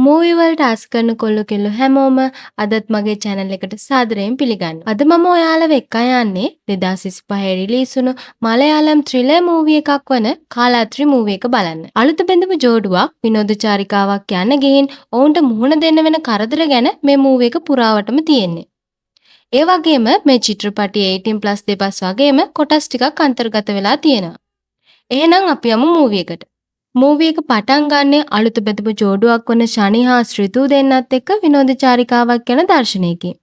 Movie වලට ආස කරන කොල්ලෝ කෙල්ලෝ හැමෝම අදත් මගේ channel එකට සාදරයෙන් පිළිගන්නවා. අද මම ඔයාලව එක්ක යන්නේ 2025 රිලීස් වුණු මලයාලම් ත්‍රිලර් මූවි එකක් වන කාලාත්‍රි මූවි එක බලන්න. අලුත බැඳපු ජෝඩුවක් විනෝද චාරිකාවක් යන්න ගිහින් ඔවුන්ට මුහුණ දෙන්න වෙන කරදර ගැන මේ මූවි එක පුරාවටම තියෙන්නේ. ඒ වගේම මේ චිත්‍රපටියේ 18+ දෙපස් වගේම කොටස් ටිකක් අන්තර්ගත වෙලා තියෙනවා. එහෙනම් අපි යමු මූවි එකට. මූවි එක පටන් ගන්නේ අලුත බෙදපු ජෝඩුවක් වන ශනි හා ශ්‍රිතු දෙන්නත් එක්ක විනෝද චාරිකාවක් යන දර්ශනයකින්.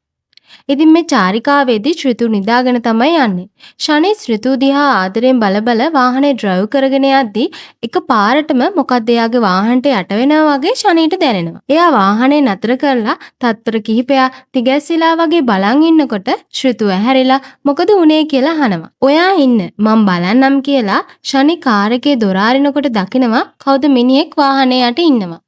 ඉතින් මේ චාරිකාවේදී ශ්‍රිතු නිදාගෙන තමයි යන්නේ. ශනි ශ්‍රිතු දිහා ආදරෙන් බල බල වාහනේ ඩ්‍රයිව් කරගෙන යද්දී එක පාරටම මොකක්ද එයාගේ වාහනට යට වෙනවා වගේ ශනිට දැනෙනවා. එයා වාහනේ නතර කරලා තත්පර කිහිපයක් තිගැස්සিলা වගේ බලන් ඉන්නකොට ශ්‍රිතු ඇහැරිලා මොකද උනේ කියලා අහනවා. ඔයා ඉන්න මම බලන්නම් කියලා ශනි කාර් එකේ දොර අරිනකොට දකිනවා කවුද මිනිහෙක් වාහනේ යට ඉන්නවා.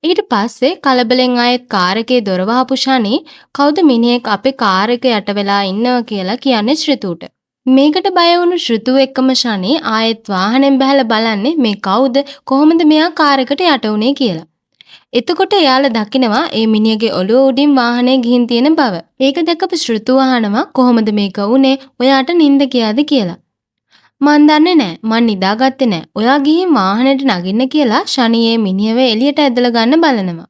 ඊට පස්සේ කලබලෙන් ආයෙත් කාර් එකේ දොර වහපු ශනි කවුද මිනිහෙක් අපේ කාර් එක යට වෙලා ඉන්නවා කියලා කියන්නේ ශ්‍රිතුට. මේකට බය වුණු ශ්‍රිතුව එක්කම ශනි ආයෙත් වාහනෙන් බහලා බලන්නේ මේ කවුද කොහොමද මෙයා කාර් එකට යට වුනේ කියලා. එතකොට එයාලා දකිනවා මේ මිනිහගේ ඔළුව උඩින් වාහනේ ගිහින් තියෙන බව. ඒක දැකපු ශ්‍රිතුව අහනවා කොහොමද මේක වුනේ? ඔයාට නිින්ද ගියාද කියලා. මන් දන්නේ නෑ මන් නිදාගත්තේ නෑ ඔයා ගිහින් වාහනේට නගින්න කියලා ශනියේ මිනිහව එළියට ඇදලා ගන්න බලනවා.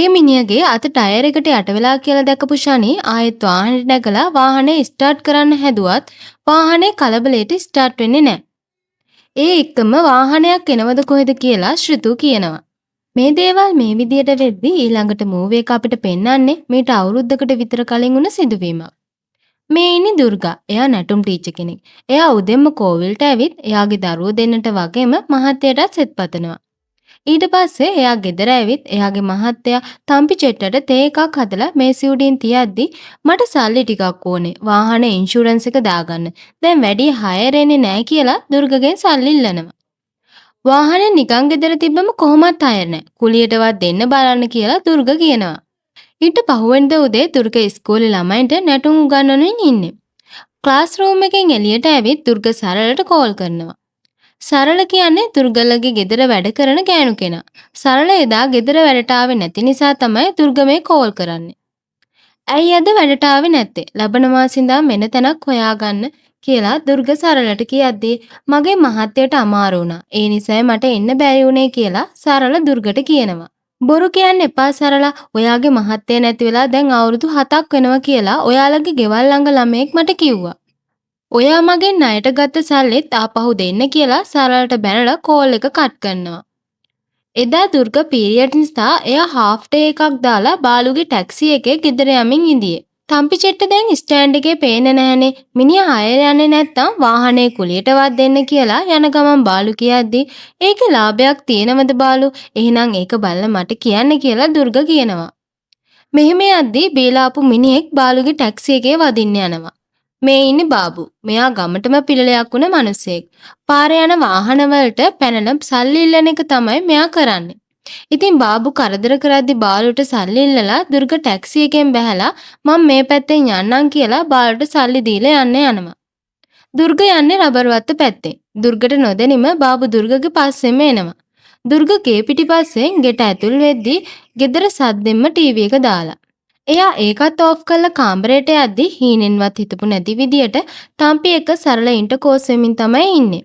ඒ මිනිහගේ අත ටයර් එකට යට වෙලා කියලා දැකපු ශනි ආයෙත් වාහනේට නැගලා වාහනේ ස්ටාර්ට් කරන්න හැදුවත් වාහනේ කලබලයට ස්ටාර්ට් වෙන්නේ නෑ. ඒ එක්කම වාහනයක් එනවද කොහෙද කියලා ශ්‍රිතු කියනවා. මේ දේවල් මේ විදියට වෙද්දී ඊළඟට මූවි එක අපිට පෙන්වන්නේ මීට අවුරුද්දකට විතර කලින් වුණ සිදුවීමක්. මේ ඉන්නේ දුර්ගා. එයා නැටුම් ටීචර් කෙනෙක්. එයා උදෙන්ම කෝවිල්ට ඇවිත් එයාගේ දරුවෝ දෙන්නට වගේම මහත්තයාටත් සෙත් පතනවා. ඊට පස්සේ එයා ගෙදර ඇවිත් එයාගේ මහත්තයා තම්පි චෙට්ටට තේ එකක් හදලා මේසි උඩින් තියද්දි මට සල්ලි ටිකක් ඕනේ. වාහනේ ඉන්ෂුරන්ස් එක දාගන්න. දැන් වැඩි හයර් එන්නේ නැහැ කියලා දුර්ගගෙන් සල්ලි ඉල්ලනවා. වාහනේ නිකන් ගෙදර තිබ්බම කොහොමත් හයර් නැහැ. කුලියටවත් දෙන්න බලන්න කියලා දුර්ග කියනවා. ඊට පහුවෙන්ද උදේ දුර්ග ඉස්කෝලේ ළමයින්ට නැටුම් උගන්වමින් ඉන්නේ. ක්ලාස් රූම් එකෙන් එළියට ඇවිත් දුර්ග සරලට කෝල් කරනවා. සරල කියන්නේ දුර්ගලගේ ගෙදර වැඩ කරන ගෑනු කෙනා. සරල එදා ගෙදර වැඩට ආවේ නැති නිසා තමයි දුර්ග මේ කෝල් කරන්නේ. ඇයි අද වැඩට ආවේ නැත්තේ? ලබන මාසින්දා මෙන්න තැනක් හොයාගන්න කියලා දුර්ග සරලට කියද්දී මගේ මහත්තයට අමාරු වුණා. ඒ නිසායි මට එන්න බැරි වුණේ කියලා සරල දුර්ගට කියනවා. බොරු කියන්න එපා සරලා ඔයාගේ මහත්තයා නැති වෙලා දැන් අවුරුදු 7ක් වෙනවා කියලා ඔයාලගේ ගෙවල් ළඟ ළමයෙක් මට කිව්වා. ඔයා මගෙන් ණයට ගත්ත සල්ලිත් ආපහු දෙන්න කියලා සරලට බැනලා කෝල් එක කට් කරනවා. එදා දුර්ග පීරියඩ් නිසා එයා හාෆ් ඩේ එකක් දාලා බාලුගේ ටැක්සි එකේ ගෙදර යමින් ඉඳියේ. තම්පි චෙට්ට දැන් ස්ටෑන්ඩ් එකේ පේන්නේ නැහනේ. මිනිහා හයර යන්නේ නැත්තම් වාහනේ කුලියටවත් දෙන්න කියලා යන ගමන් බාලු කියද්දි ඒකේ ලාභයක් තියෙනවද බාලු? එහෙනම් ඒක බලලා මට කියන්න කියලා දුර්ග කියනවා. මෙහෙම යද්දි බීලාපු මිනිහෙක් බාලුගේ ටැක්සි එකේ වදින්න යනවා. මේ ඉන්නේ බාබු. මෙයා ගමටම පිළලයක් වුණ මිනිසෙක්. පාරේ යන වාහන වලට පැනලා සල්ලි ඉල්ලන එක තමයි මෙයා කරන්නේ. ඉතින් බාබු කරදර කරද්දි බාලුට සල්ලි ඉල්ලලා දුර්ග ටැක්සි එකෙන් බැහැලා මම මේ පැත්තෙන් යන්නම් කියලා බාලුට සල්ලි දීලා යනවා. දුර්ග යන්නේ රබර් වත්ත පැත්තෙන්. දුර්ගට නොදැනීම බාබු දුර්ගගේ පස්සෙම එනවා. දුර්ග ගේ පිටිපස්සෙන් ගෙට ඇතුල් වෙද්දී ගෙදර සද්දෙන්ම ටීවී එක දාලා. එයා ඒකත් ඕෆ් කරලා කාමරේට යද්දි හීනෙන්වත් හිතපු නැති විදියට තම්පි එක සරල ඉන්ටර්කෝස් වෙමින් තමයි ඉන්නේ.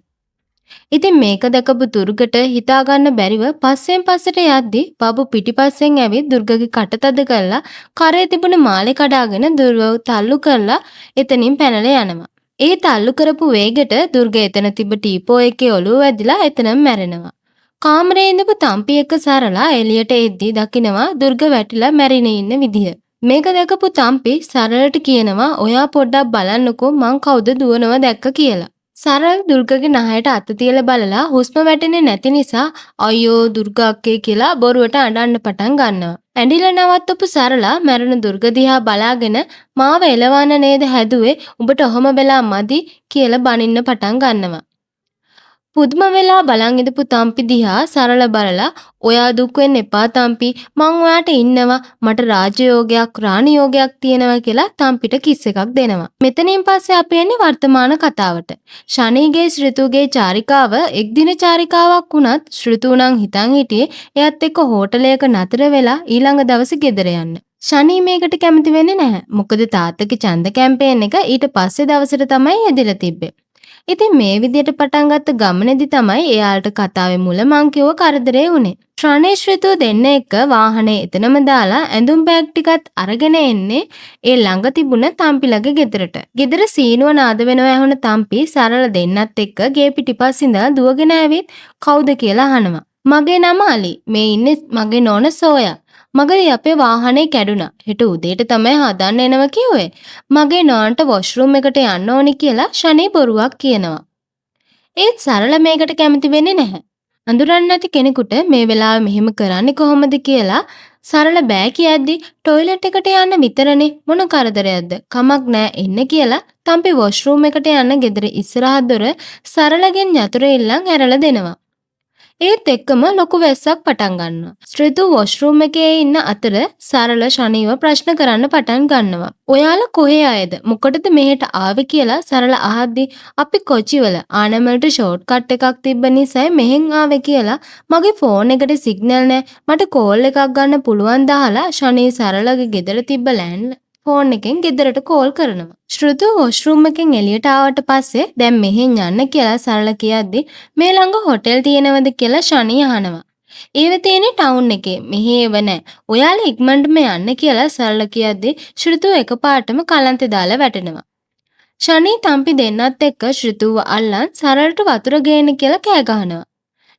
ඉතින් මේක දැකපු දුර්ගට හිතා ගන්න බැරිව පස්සෙන් පස්සට යද්දි බබු පිටිපස්සෙන් ඇවිත් දුර්ගගේ කට තද කරලා කරේ තිබුණ මාලේ කඩාගෙන දුර්ගව තල්ලු කරලා එතනින් පැනලා යනවා. ඒ තල්ලු කරපු වේගෙට දුර්ග එතන තිබ්බ ටීපෝ එකේ ඔළුව වැදිලා එතනම මැරෙනවා. කාමරේ ඉඳපු තම්පි එක සරලා එළියට එද්දි දකිනවා දුර්ග වැටිලා මැරිනේ ඉන්න විදිය. මේක දැකපු තම්පි සරලට කියනවා ඔයා පොඩ්ඩක් බලන්නකෝ මං කවුද දුවනව දැක්ක කියලා. සරල දුර්ගගේ නහයට අත තියලා බලලා හුස්ම වැටෙන්නේ නැති නිසා අයියෝ දුර්ග අක්කේ කියලා බොරුවට අඬන්න පටන් ගන්නවා. ඇඬිලා නවත්තපු සරලා මැරෙන දුර්ග දිහා බලාගෙන මාව එලවන්න නේද හැදුවේ උඹට ඔහම වෙලා මදි කියලා බනින්න පටන් ගන්නවා. පුදුම වෙලා බලන් ඉඳපු තම්පි දිහා සරල බලලා ඔයා දුක් වෙන්න එපා තම්පි මං ඔයාට ඉන්නවා මට රාජයෝගයක් රාණි යෝගයක් තියෙනවා කියලා තම්පිට කිස් එකක් දෙනවා. මෙතනින් පස්සේ අපි එන්නේ වර්තමාන කතාවට. ශනීගේ ශ්‍රිතුගේ චාරිකාව එක් දින චාරිකාවක් වුණත් ශ්‍රිතු නම් හිතන් හිටියේ එයත් එක්ක හෝටලයක නතර වෙලා ඊළඟ දවසේ ගෙදර යන්න. ශනී මේකට කැමති වෙන්නේ නැහැ. මොකද තාත්තගේ ඡන්ද කැම්පේන් එක ඊට පස්සේ දවසට තමයි යෙදিলা තිබ්බේ. ඉතින් මේ විදියට පටන් ගත්ත ගමනේදී තමයි එයාට කතාවේ මුල මං කිව්ව කරදරේ වුනේ. ශ්‍රාණේෂ් ඍතු දෙන්න එක්ක වාහනේ එතනම දාලා ඇඳුම් බෑග් ටිකත් අරගෙන එන්නේ ඒ ළඟ තිබුණ තම්පිලගේ ගෙදරට. ගෙදර සීනුව නාද වෙනවා ඇහුණ තම්පි සරල දෙන්නත් එක්ක ගේ පිටිපස්ස ඉඳලා දුවගෙන ඇවිත් කවුද කියලා අහනවා. මගේ නම අලි. මේ ඉන්නේ මගේ නෝන සෝයා. මගරි අපේ වාහනේ කැඩුනා. හෙට උදේට තමයි හදන්න එනවා කිව්වේ. මගේ නෝන්ට වොෂ්රූම් එකට යන්න ඕනි කියලා ශනේ බොරුවක් කියනවා. ඒත් සරල මේකට කැමති වෙන්නේ නැහැ. අඳුරන්නේ නැති කෙනෙකුට මේ වෙලාවේ මෙහෙම කරන්නේ කොහොමද කියලා සරල බෑ කියද්දි টয়ලට් එකට යන්න විතරනේ මොන කරදරයක්ද කමක් නෑ එන්න කියලා තම්පි වොෂ්රූම් එකට යන්න ගෙදර ඉස්සරහ දොර සරලගෙන් යතුරු ඉල්ලන් ඇරලා දෙනවා. ඒත් එක්කම ලොකු වැස්සක් පටන් ගන්නවා. ශ්‍රිතු වොෂ්රූම් එකේ ඉන්න අතර සරල ශනීව ප්‍රශ්න කරන්න පටන් ගන්නවා. ඔයාලා කොහේ ආයේද? මොකටද මෙහෙට ආවේ කියලා සරල අහද්දි අපි කොචිවල ආනමල්ට ෂෝට් කට් එකක් තිබ්බ නිසායි මෙහෙන් ආවේ කියලා මගේ ෆෝන් එකට සිග්නල් නැහැ. මට කෝල් එකක් ගන්න පුළුවන් දාලා ශනී සරලගේ ගෙදර තිබ්බ ලෑන්ඩ් ෆෝන් එකෙන් ගෙදරට කෝල් කරනවා. ශ්‍රුතු වොෂ්රූම් එකෙන් එළියට ආවට පස්සේ දැන් මෙහෙන් යන්න කියලා සරල කියද්දි මේ ළඟ හොටෙල් තියෙනවද කියලා ශනී අහනවා. ඒව තියෙන්නේ ටවුන් එකේ. මෙහෙ ඒව නැහැ. ඔයාලා ඉක්මනටම යන්න කියලා සරල කියද්දි ශ්‍රුතු එකපාරටම කලන්තේ දාලා වැටෙනවා. ශනී තම්පි දෙන්නත් එක්ක ශ්‍රුතුව අල්ලන් සරලට වතුර ගේන්න කියලා කෑ ගහනවා.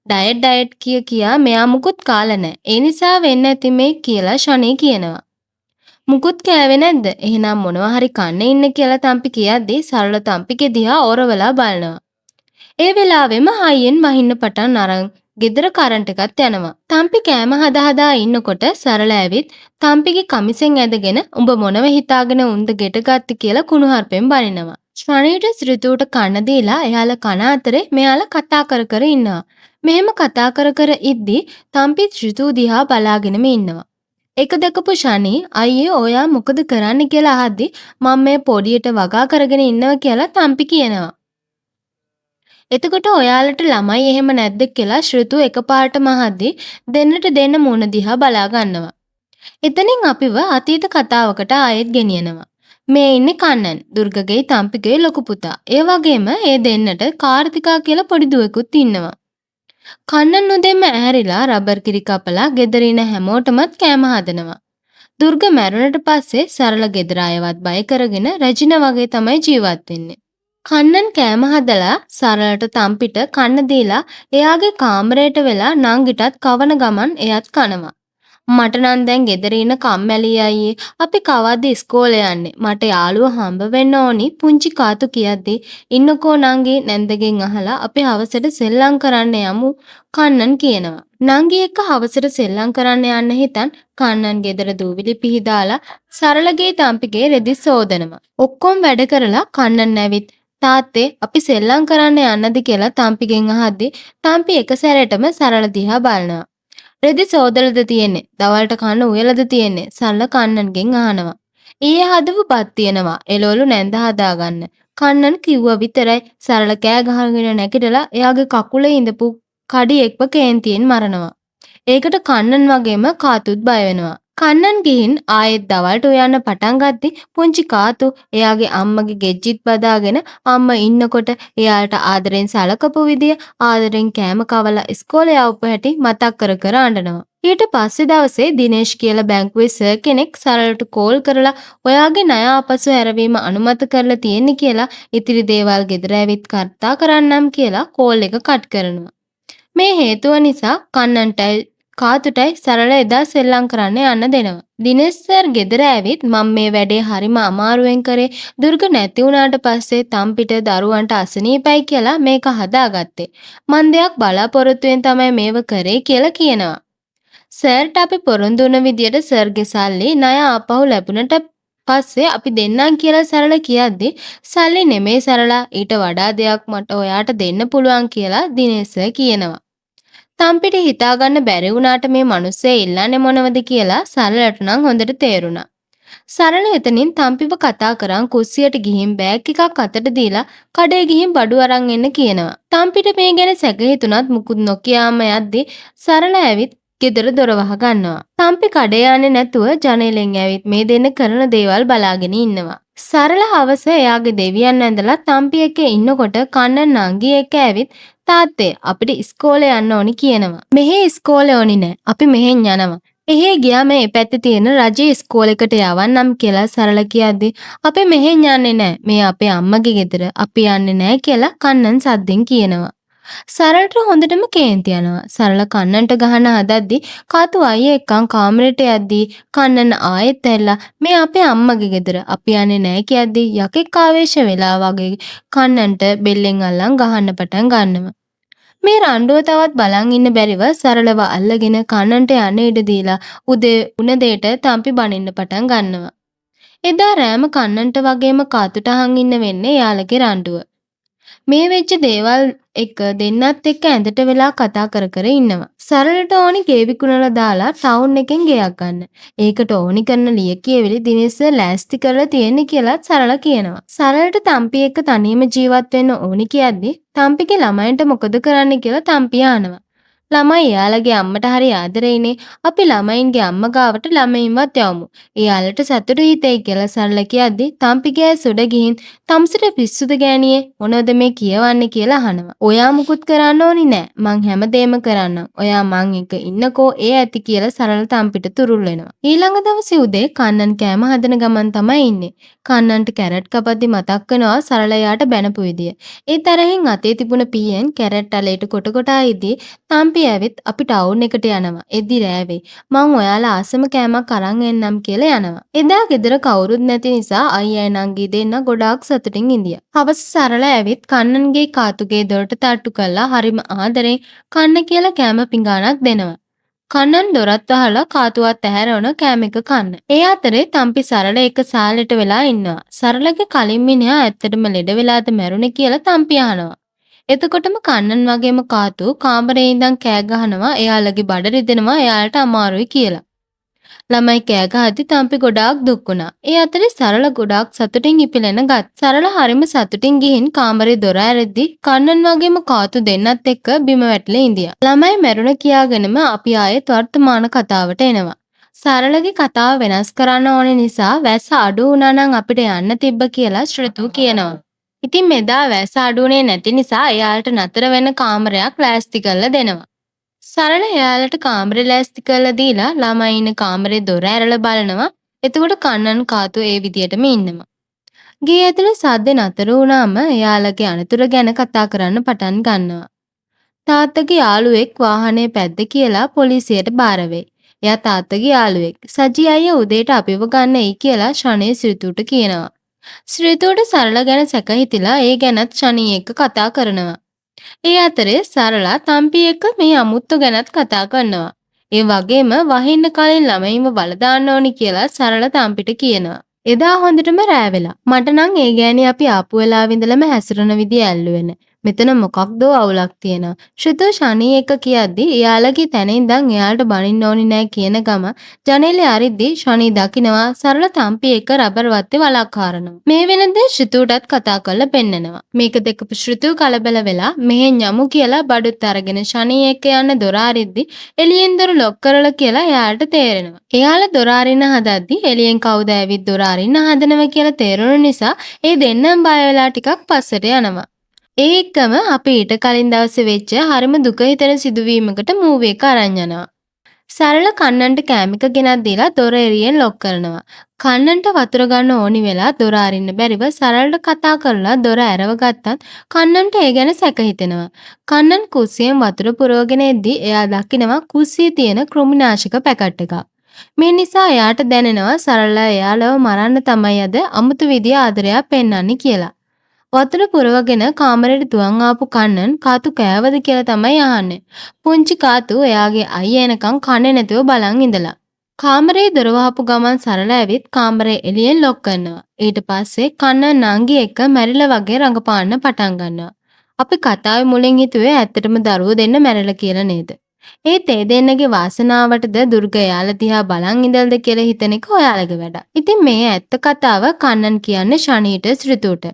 ඩයට් කියා මෙයා මුකුත් කාලා නැහැ. ඒ නිසා වෙන්න ඇති මේ කියලා ශනී කියනවා. මුකුත් කෑවේ නැද්ද? එහෙනම් මොනවා හරි කන්න ඉන්න කියලා තම්පි කියද්දි සරල තම්පිගේ දිහා ඔරවලා බලනවා. ඒ වෙලාවෙම හයියෙන් වහින්න පටන් අරන් ගෙදර කරන්ට් එකත් යනවා. තම්පි කෑම හදා ඉන්නකොට සරල ඇවිත් තම්පිගේ කමිසෙන් ඇදගෙන උඹ මොනව හිතාගෙන උන්ද ගෙට ගත්ත කියලා කුණුහරුපෙන් බනිනවා. ශ්‍රණීට ශ්‍රිතුවට කන්න දීලා එයාලා කන අතරේ මෙයාලා කතා කර ඉන්නවා. මෙහෙම කතා කර ඉද්දි තම්පි ශ්‍රිතු දිහා බලාගෙනම ඉන්නවා. එක දැකපු ශනී අයියේ ඔයා මොකද කරන්න කියලා අහද්දි මම මේ පොඩියට වගා කරගෙන ඉන්නවා කියලා තම්පි කියනවා. එතකොට ඔයාලට ළමයි එහෙම නැද්ද කියලා ශ්‍රිතු එකපාරටම අහද්දි දෙන්නට දෙන්න මුණ දිහා බලා ගන්නවා. එතනින් අපිව අතීත කතාවකට ආයෙත් ගෙනියනවා. මේ ඉන්නේ කන්නන් දුර්ගගේ තම්පිගේ ලොකු පුතා. ඒ වගේම ඒ දෙන්නට කාර්තිකා කියලා පොඩි දුවෙකුත් ඉන්නවා. කන්නන් උදෙන්ම ඇහැරිලා රබර් කිරි කපලා ගෙදර ඉන හැමෝටමත් කෑම හදනවා. දුර්ග මැරුණට පස්සේ සරල ගෙදර අයවත් බය කරගෙන රැජින වගේ තමයි ජීවත් වෙන්නේ. කන්නන් කෑම හදලා සරලට තම්පිට කන්න දීලා එයාගේ කාමරයට වෙලා නංගිටත් කවන ගමන් එයත් කනවා. මට නම් දැන් ගෙදර ඉන්න කම්මැලි අයියේ අපි කවද්ද ඉස්කෝලේ යන්නේ මට යාළුවා හම්බ වෙන්න ඕනි පුංචි කාතු කියද්දි ඉන්නකෝ නංගි නැන්දගෙන් අහලා අපි හවසට සෙල්ලම් කරන්න යමු කන්නන් කියනවා. නංගි එක්ක හවසට සෙල්ලම් කරන්න යන්න හිතන් කන්නන් ගෙදර දූවිලි පිහදාලා සරලගේ තම්පිගේ රෙදි සෝදනවා. ඔක්කොම වැඩ කරලා කන්නන් නැවිත් තාත්තේ අපි සෙල්ලම් කරන්න යන්නද කියලා තම්පිගෙන් අහද්දි තම්පි එක සැරේටම සරල දිහා බලනවා. රෙදි සෝදලද තියෙන්නේ දවල්ට කන්න උයලද තියෙන්නේ සරල කන්නන්ගෙන් අහනවා. ඊයේ හදපු බත් තියෙනවා එළවලු නැන්ද හදාගන්න. කන්නන් කිව්වා විතරයි සරල කෑ ගහගෙන නැගිටලා එයාගේ කකුලේ ඉඳපු කඩියෙක්ව කේන්තියෙන් මරනවා. ඒකට කන්නන් වගේම කාතුත් බය වෙනවා. කන්නන් ගිහින් ආයෙත් දවල්ට උයන්න පටන් ගද්දි පුංචි කාතු එයාගේ අම්මගේ ගෙජ්ජිත් බදාගෙන අම්මා ඉන්නකොට එයාට ආදරෙන් සලකපු විදිය ආදරෙන් කෑම කවලා ඉස්කෝලේ යවපු හැටි මතක් කර අඬනවා. ඊට පස්සේ දවසේ දිනේෂ් කියලා බැංකුවේ සර් කෙනෙක් සරලට කෝල් කරලා ඔයාගේ ණය ආපසු හැරවීම අනුමත කරලා තියෙන්නේ කියලා ඉතිරි දේවල් ගෙදර ඇවිත් කර්තා කරන්නම් කියලා කෝල් එක කට් කරනවා. මේ හේතුව නිසා කන්නන්ටයි කාතුටයි සරල එදා සෙල්ලම් කරන්න යන්න දෙනවා. දිනේෂ් සර් ගෙදර ඇවිත් මම මේ වැඩේ හරිම අමාරුවෙන් කරේ දුර්ග නැති වුණාට පස්සේ තම්පිට දරුවන්ට අසනීපයි කියලා මේක හදාගත්තේ. මන් දෙයක් බලාපොරොත්තුෙන් තමයි මේව කරේ කියලා කියනවා. සර්ට අපි පොරොන්දු වුණ විදියට සර්ගේ සල්ලි ණය ආපහු ලැබුණට පස්සේ අපි දෙන්නම් කියලා සරල කියද්දි සල්ලි නෙමේ සරලා ඊට වඩා දෙයක් මට ඔයාට දෙන්න පුළුවන් කියලා දිනේෂ් කියනවා. තම්පිට හිතාගන්න බැරි වුණාට මේ මිනිස්සේ ඉල්ලන්නේ මොනවද කියලා සරලට නම් හොඳට තේරුණා. සරල එතනින් තම්පිව කතා කරන් කුස්සියට ගිහින් බෑග් එකක් අතට දීලා කඩේ ගිහින් බඩු අරන් එන්න කියනවා. තම්පිට මේ ගැන සැක හිතුණත් මුකුත් නොකියාම යද්දි සරල ඇවිත් ගෙදර දොර වහ ගන්නවා. තම්පි කඩේ යන්නේ නැතුව ජනේලෙන් ඇවිත් මේ දෙන්න කරන දේවල් බලාගෙන ඉන්නවා. සරල හවස එයාගේ දෙවියන් ඇඳලා තම්පි එක්ක ඉන්නකොට කන්නන් නංගි එක්ක ඇවිත් තාත්තේ අපිට ඉස්කෝලේ යන්න ඕනි කියනවා. මෙහෙ ඉස්කෝලේ ඕනි නෑ. අපි මෙහෙන් යනවා. එහෙ ගියාම මේ පැත්තේ තියෙන රජයේ ඉස්කෝලේකට යවන්නම් කියලා සරල කියද්දි අපි මෙහෙන් යන්නේ නෑ. මේ අපේ අම්මගේ ගෙදර. අපි යන්නේ නෑ කියලා කන්නන් සද්දෙන් කියනවා. සරලට හොඳටම කේන්ති යනවා. සරල කන්නන්ට ගහන හදද්දි කාතු අයියා එක්කන් කාමරේට යද්දි කන්නන් ආයෙත් ඇල්ලා මේ අපේ අම්මගේ ගෙදර. අපි යන්නේ නෑ කියද්දි යකෙක් ආවේශ වෙලා වගේ කන්නන්ට බෙල්ලෙන් අල්ලන් ගහන්න පටන් ගන්නවා. මේ රණ්ඩුව තවත් බලන් ඉන්න බැරිව සරලව අල්ලගෙන කන්නන්ට යන්න ඉඩ දීලා උදේ උණ දෙයට තම්පි බනින්න පටන් ගන්නවා. එදා රෑම කන්නන්ට වගේම කාතුට අහන් ඉන්න වෙන්නේ යාළගේ රණ්ඩුව. මේ වෙච්ච දේවල් එක දෙන්නත් එක්ක ඇඳට වෙලා කතා කර කර ඉන්නවා. සරලට ඕනි ගේ විකුණලා දාලා ටවුන් එකෙන් ගෙයක් ගන්න. ඒකට ඕනි කරන ලියකියවිලි දිනෙස්ස ලෑස්ති කරලා තියෙන්නේ කියලාත් සරල කියනවා. සරලට තම්පි එක්ක තනියම ජීවත් වෙන්න ඕනි කියද්දි තම්පිගේ ළමයින්ට මොකද කරන්න කියලා තම්පි අහනවා. ළමයි එයාලගේ අම්මට හරි ආදරෙයිනේ. අපි ළමයින්ගේ අම්මා ගාවට ළමයින්වත් යවමු. එයාලට සතුටු හිතෙයි කියලා සරල කියද්දි තම්පිගේ සුඩ ගිහින් තම්සිට පිස්සුද ගෑණියේ මොනවද මේ කියවන්නේ කියලා අහනවා. ඔයා මුකුත් කරන්න ඕනි නෑ. මං හැමදේම කරන්නම්. ඔයා මං එක ඉන්නකෝ ඒ ඇති කියලා සරල තම්පිට තුරුල් වෙනවා. ඊළඟ දවසේ උදේ කන්නන් කෑම හදන ගමන් තමයි ඉන්නේ. කන්නන්ට කැරට් කපද්දි මතක් වෙනවා සරල යාට බැනපු විදිය. ඒ තරහින් අතේ තිබුණ පීයෙන් කැරට් අලේට කොට කොටා ඉදී තම්පි ඇවිත් අපි ටවුන් එකට යනවා. එද්දි රෑවේ මං ඔයාලා ආසම කෑමක් අරන් එන්නම් කියලා යනවා. එදා ගෙදර කවුරුත් නැති නිසා අයියා නංගි දෙන්න ගොඩාක් සතුටින් ඉඳියා. හවස සරල ඇවිත් කන්නන්ගේ කාතුගේ දොරට තට්ටු කළා හරිම ආදරෙන් කන්න කියලා කෑම පිඟානක් දෙනවා. කන්නන් දොරත් වහලා කාතුවත් ඇහැරවන කෑම එක කන්න. ඒ අතරේ තම්පි සරල එක සාලෙට වෙලා ඉන්නවා. සරලගේ කලින් මිනිහා ඇත්තටම ලෙඩ වෙලාද මැරුණේ කියලා තම්පි අහනවා. එතකොටම කන්නන් වගේම කාතු කාමරේ ඉඳන් කෑ ගහනවා එයාලගේ බඩ රිදෙනවා එයාලට අමාරුයි කියලා. ළමයි කෑ ගහද්දි තම්පි ගොඩාක් දුක් වුණා. ඒ අතරේ සරල ගොඩාක් සතුටින් ඉපිලෙන ගත්. සරල හරිම සතුටින් ගිහින් කාමරේ දොර ඇරෙද්දි කන්නන් වගේම කාතු දෙන්නත් එක්ක බිම වැටිලා ඉඳියා. ළමයි මැරුණ කියාගෙනම අපි ආයෙත් වර්තමාන කතාවට එනවා. සරලගේ කතාව වෙනස් කරන්න ඕනේ නිසා වැස්ස අඩු වුණා නම් අපිට යන්න තිබ්බ කියලා ශ්‍රිතු කියනවා. ඉතින් මෙදා වැස්ස අඩුනේ නැති නිසා එයාලට නතර වෙන කාමරයක් ලෑස්ති කරලා දෙනවා. සරල එයාලට කාමරේ ලෑස්ති කරලා දීලා ළමයි ඉන්න කාමරේ දොර ඇරලා බලනවා. එතකොට කන්නන් කාතු ඒ විදියටම ඉන්නවා. ගේ ඇතුලේ සද්ද නතර වුණාම එයාලගේ අනතුර ගැන කතා කරන්න පටන් ගන්නවා. තාත්තගේ යාළුවෙක් වාහනේ පැද්ද කියලා පොලිසියට බාර වෙයි. එයා තාත්තගේ යාළුවෙක්. සජි අයියා උදේට අපිව ගන්න එයි කියලා ශනේ ශ්‍රිතුට කියනවා. ශ්‍රිතුට සරල ගැන සැක හිතිලා ඒ ගැනත් ශනී එක්ක කතා කරනවා. ඒ අතරේ සරලා තම්පි එක්ක මේ අමුත්තු ගැනත් කතා කරනවා. ඒ වගේම වහින්න කලින් ළමයින්ව බල දාන්න ඕනි කියලා සරල තම්පිට කියනවා. එදා හොඳටම රෑ වෙලා. මට නම් ඒ ගෑණි අපි ආපු වෙලාවෙ ඉඳලම හැසිරෙන විදිය ඇල්ලුවේ නෑ. මෙතන මොකක්දෝ අවුලක් තියෙනවා. ශ්‍රිතු ශනී එක කියද්දි එයාලගේ තැන ඉඳන් එයාලට බනින්න ඕනි නෑ කියන ගම ජනේලේ අරිද්දි ශනී දකිනවා සරල තම්පි එක රබර් වත්තේ වලක් හරනවා. මේ වෙනදේ ශ්‍රිතුටත් කතා කරලා පෙන්නනවා. මේක දැකපු ශ්‍රිතු කලබල වෙලා මෙහෙන් යමු කියලා බඩුත් අරගෙන ශනී එක්ක යන්න දොර අරිද්දි එළියෙන් දොර ලොක් කරලා කියලා එයාලට තේරෙනවා. එයාලා දොර අරින්න හදද්දි එළියෙන් කවුද ඇවිත් දොර අරින්න හදනවා කියලා තේරුණ නිසා ඒ දෙන්නම බය වෙලා ටිකක් පස්සට යනවා. ඒ එක්කම අපි ඊට කලින් දවසේ වෙච්ච හරිම දුක හිතෙන සිදුවීමකට මූවි එක අරන් යනවා. සරල කන්නන්ට කෑම එක ගෙනත් දීලා දොර එරියෙන් ලොක් කරනවා. කන්නන්ට වතුර ගන්න ඕනි වෙලා දොර අරින්න බැරිව සරලට කතා කරලා දොර ඇරව ගත්තත් කන්නන්ට ඒ ගැන සැක හිතෙනවා. කන්නන් කුස්සියෙන් වතුර පුරවගෙන එද්දි එයා දකිනවා කුස්සියේ තියෙන කෘමිනාශක පැකට් එකක්. මේ නිසා එයාට දැනෙනවා සරලලා එයාලව මරන්න තමයි අද අමුතු විදිය ආදරයක් පෙන්වන්නේ කියලා. වතුර පුරවගෙන කාමරේට දුවන් ආපු කන්නන් කාතු කෑවද කියලා තමයි අහන්නේ. පුංචි කාතු එයාගේ අයියා එනකන් කන්නේ නැතුව බලන් ඉඳලා. කාමරේ දොර වහපු ගමන් සරල ඇවිත් කාමරේ එළියෙන් ලොක් කරනවා. ඊට පස්සේ කන්නන් නංගි එක්ක මැරිලා වගේ රඟපාන්න පටන් ගන්නවා. අපි කතාවේ මුලින් හිතුවේ ඇත්තටම දරුවෝ දෙන්න මැරිලා කියලා නේද? ඒත් ඒ දෙන්නගේ වාසනාවටද දුර්ග එයාලා දිහා බලන් ඉඳල්ද කියලා හිතන එක ඔයාලගේ වැඩක්. ඉතින් මේ ඇත්ත කතාව කන්නන් කියන්නේ ශනීට ඍතුට.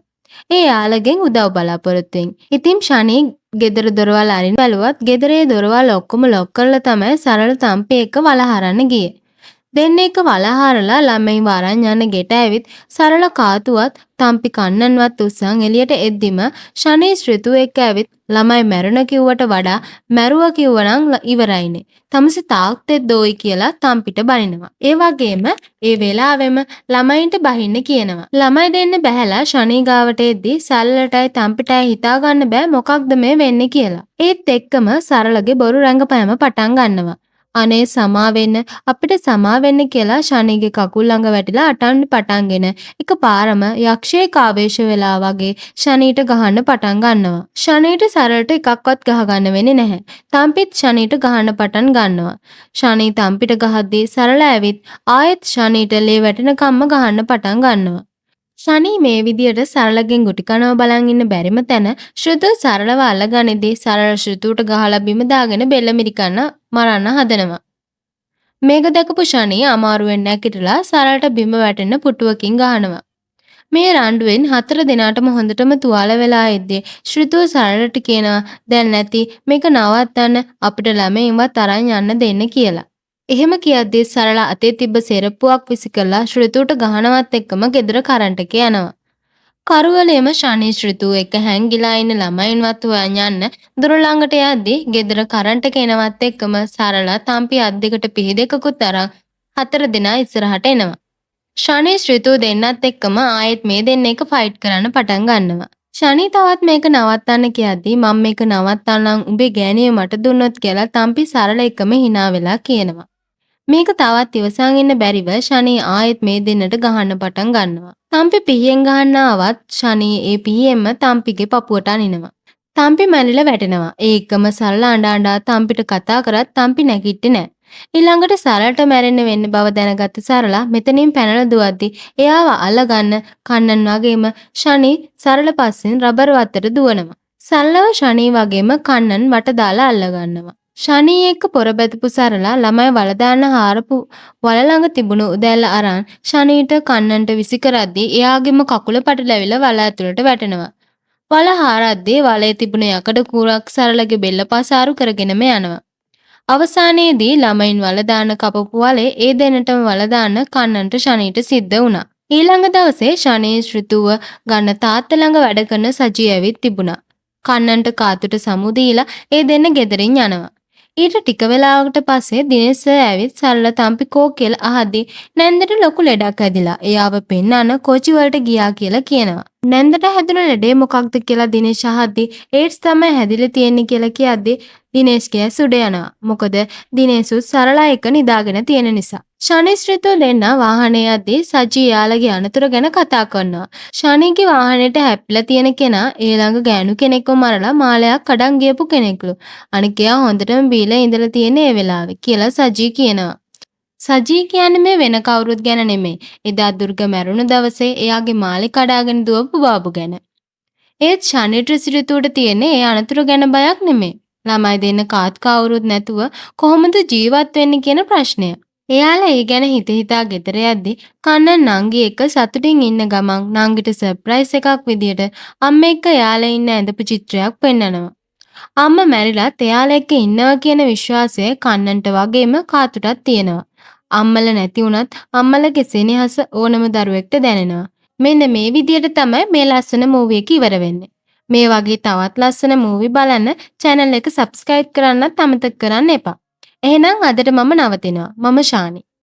ඒ යාළගෙන් උදව් බලාපොරොත්තුෙන්. ඉතින් ශනී ගෙදර දොරවල් අරින්න බැලුවත් ගෙදරේ දොරවල් ඔක්කොම ලොක් කරලා තමයි සරල තම්පි එක්ක වලහරන්න ගියේ. දෙන්න එක වලහාරලා ළමයින්ව අරන් යන ගෙට ඇවිත් සරල කාතුවත් තම්පි කන්නන්වත් උස්සන් එළියට එද්දිම ශනී ඍතු එක්ක ඇවිත් ළමයි මැරුණ කිව්වට වඩා මැරුවා කිව්වනම් ඉවරයිනේ. තමසි තාක්තෙත් දෝයි කියලා තම්පිට බනිනවා. ඒ වගේම ඒ වෙලාවෙම ළමයින්ට බහින්න කියනවා. ළමයි දෙන්න බැහැලා ශනී ගාවට එද්දි සරලටයි තම්පිටයි හිතා ගන්න බෑ මොකක්ද මේ වෙන්නේ කියලා. ඒත් එක්කම සරලගේ බොරු රංගපෑම පටන් ගන්නවා. අනේ සමා වෙන්න අපිට සමා වෙන්න කියලා ශනීගේ කකුල් ළඟ වැටිලා අටන්න පටන්ගෙන එකපාරම යක්ෂයෙක් ආවේශ වෙලා වගේ ශනීට ගහන්න පටන් ගන්නවා. ශනීට සරලට එකක්වත් ගහගන්න වෙන්නේ නැහැ. තම්පිත් ශනීට ගහන්න පටන් ගන්නවා. ශනී තම්පිට ගහද්දී සරල ඇවිත් ආයෙත් ශනීට ලේ වැටෙනකම්ම ගහන්න පටන් ගන්නවා. ශනී මේ විදියට සරලගෙන් ගුටි කනව බලන් ඉන්න බැරිම තැන ශ්‍රුතු සරලව අල්ලගනිද්දී සරල ශ්‍රුතුට ගහලා බිම දාගෙන බෙල්ල මිරිකන්න මරන්න හදනවා. මේක දැකපු ශනී අමාරුවෙන් නැගිටලා සරලට බිම වැටෙන පුටුවකින් ගහනවා. මේ රණ්ඩුවෙන් 4 දෙනාටම හොඳටම තුවාල වෙලා ඉද්දී ශ්‍රුතුව සරලට කියනවා දැන් නැති මේක නවත්තන්න අපිට ළමයින්වත් අරන් යන්න දෙන්න කියලා. එහෙම කියද්දී සරල අතේ තිබ්බ සෙරප්පුවක් විසිකලා ශ්‍රුතුට ගහනවත් එක්කම ගෙදර කරන්ට් එක යනවා. කරුවලේම ශනී ශ්‍රුතුව එක්ක හැංගිලා ඉන්න ළමයින්වත් හොයන් යන්න දොර ළඟට යද්දී ගෙදර කරන්ට් එක එනවත් එක්කම සරල තම්පි අත් දෙකට පිහි දෙකකුත් අරන් 4 දෙනා ඉස්සරහට එනවා. ශනී ශ්‍රුතුව දෙන්නත් එක්කම ආයෙත් මේ දෙන්න එක ෆයිට් කරන්න පටන් ගන්නවා. ශනී තවත් මේක නවත්තන්න කියද්දී මම මේක නවත්තන්නම් උඹේ ගෑණිය මට දුන්නොත් කියලා තම්පි සරල එක්කම hina වෙලා කියනවා. මේක තවත් ඉවසන් ඉන්න බැරිව ශනී ආයෙත් මේ දෙන්නට ගහන්න පටන් ගන්නවා. තම්පි පිහියෙන් ගහන්න ආවත් ශනී ඒ පිහියෙන්ම තම්පිගේ පපුවට අනිනවා. තම්පි මැරිලා වැටෙනවා. ඒ එක්කම සරල අඬ අඬා තම්පිට කතා කරත් තම්පි නැගිටින්නේ නැහැ. ඊළඟට සරලට මැරෙන්න වෙන්න බව දැනගත්ත සරලා මෙතනින් පැනලා දුවද්දි එයාව අල්ලගන්න කන්නන් වගේම ශනී සරල පස්සෙන් රබර් වත්තට දුවනවා. සරලව ශනී වගේම කන්නන් වට දාලා අල්ලගන්නවා. ශනී එක්ක පොර බැඳපු සරලා ළමයි වල දාන්න හාරපු වල ළඟ තිබුණු උදැල්ල අරන් ශනීට කන්නන්ට විසි කරද්දී එයාගෙම කකුල පටලැවිලා වල ඇතුළට වැටෙනවා. වල හාරද්දී වලේ තිබුණ යකඩ කූරක් සරලගේ බෙල්ල පසාරු කරගෙනම යනවා. අවසානයේදී ළමයින් වල දාන්න කපපු වලේ ඒ දෙන්නටම වල දාන්න කන්නන්ට ශනීට සිද්ධ වුණා. ඊළඟ දවසේ ශනී ශ්‍රුතුව ගන්න තාත්තා ළඟ වැඩ කරන සජී ඇවිත් තිබුණා. කන්නන්ට කාතුට සමු දීලා ඒ දෙන්න ගෙදරින් යනවා. ඊට ටික වෙලාවකට පස්සේ දිනේෂ් සර් ඇවිත් සරල තම්පි කෝ කියලා අහද්දී නැන්දට ලොකු ලෙඩක් ඇදිලා එයාව පෙන්නන්න කෝචි වලට ගියා කියලා කියනවා. නැන්දට හැදුන ලෙඩේ මොකක්ද කියලා දිනේෂ් අහද්දී ඒඩ්ස් තමයි හැදිලා තියෙන්නේ කියලා කියද්දී දිනේෂ්ගේ ඇස් උඩ යනවා. මොකද දිනේෂුත් සරලා එක නිදාගෙන තියෙන නිසා. ශනී ශ්‍රිතු දෙන්න වාහනේ යද්දී සජී යාළගේ අනතුර ගැන කතා කරනවා. ශනීගේ වාහනේට හැප්පිලා තියෙන කෙනා ඒ ළඟ ගෑනු කෙනෙක්ව මරලා මාලයක් කඩන් ගියපු කෙනෙක්ලු. අනික එයා හොඳටම බීලා ඉඳලා තියෙන ඒ වෙලාවේ කියලා සජී කියනවා. සජී කියන්නේ මේ වෙන කවුරුත් ගැන නෙමෙයි. එදා දුර්ග මැරුණු දවසේ එයාගේ මාලේ කඩාගෙන දුවපු බාබු ගැන. ඒත් ශනීට ශ්‍රිතුට තියෙන්නේ ඒ අනතුර ගැන බයක් නෙමෙයි. ළමයි දෙන්න කාත් කවුරුත් නැතුව කොහොමද ජීවත් වෙන්නේ කියන ප්‍රශ්නය. එයාලා ඒ ගැන හිතා ගෙදර යද්දි කන්නන් නංගි එක්ක සතුටින් ඉන්න ගමන් නංගිට සර්ප්‍රයිස් එකක් විදියට අම්ම එක්ක එයාලා ඉන්න ඇඳපු චිත්‍රයක් පෙන්නනවා. අම්මා මැරිලත් එයාලා එක්ක ඉන්නවා කියන විශ්වාසය කන්නන්ට වගේම කාතුටත් තියෙනවා. අම්මල නැති වුණත් අම්මලගේ සෙනෙහස ඕනම දරුවෙක්ට දැනෙනවා. මෙන්න මේ විදියට තමයි මේ ලස්සන මූවි එක ඉවර වෙන්නේ. මේ වගේ තවත් ලස්සන මූවි බලන්න channel එක subscribe කරන්නත් අමතක කරන්න එපා. එහෙනම් අදට මම නවතිනවා. මම ශානි.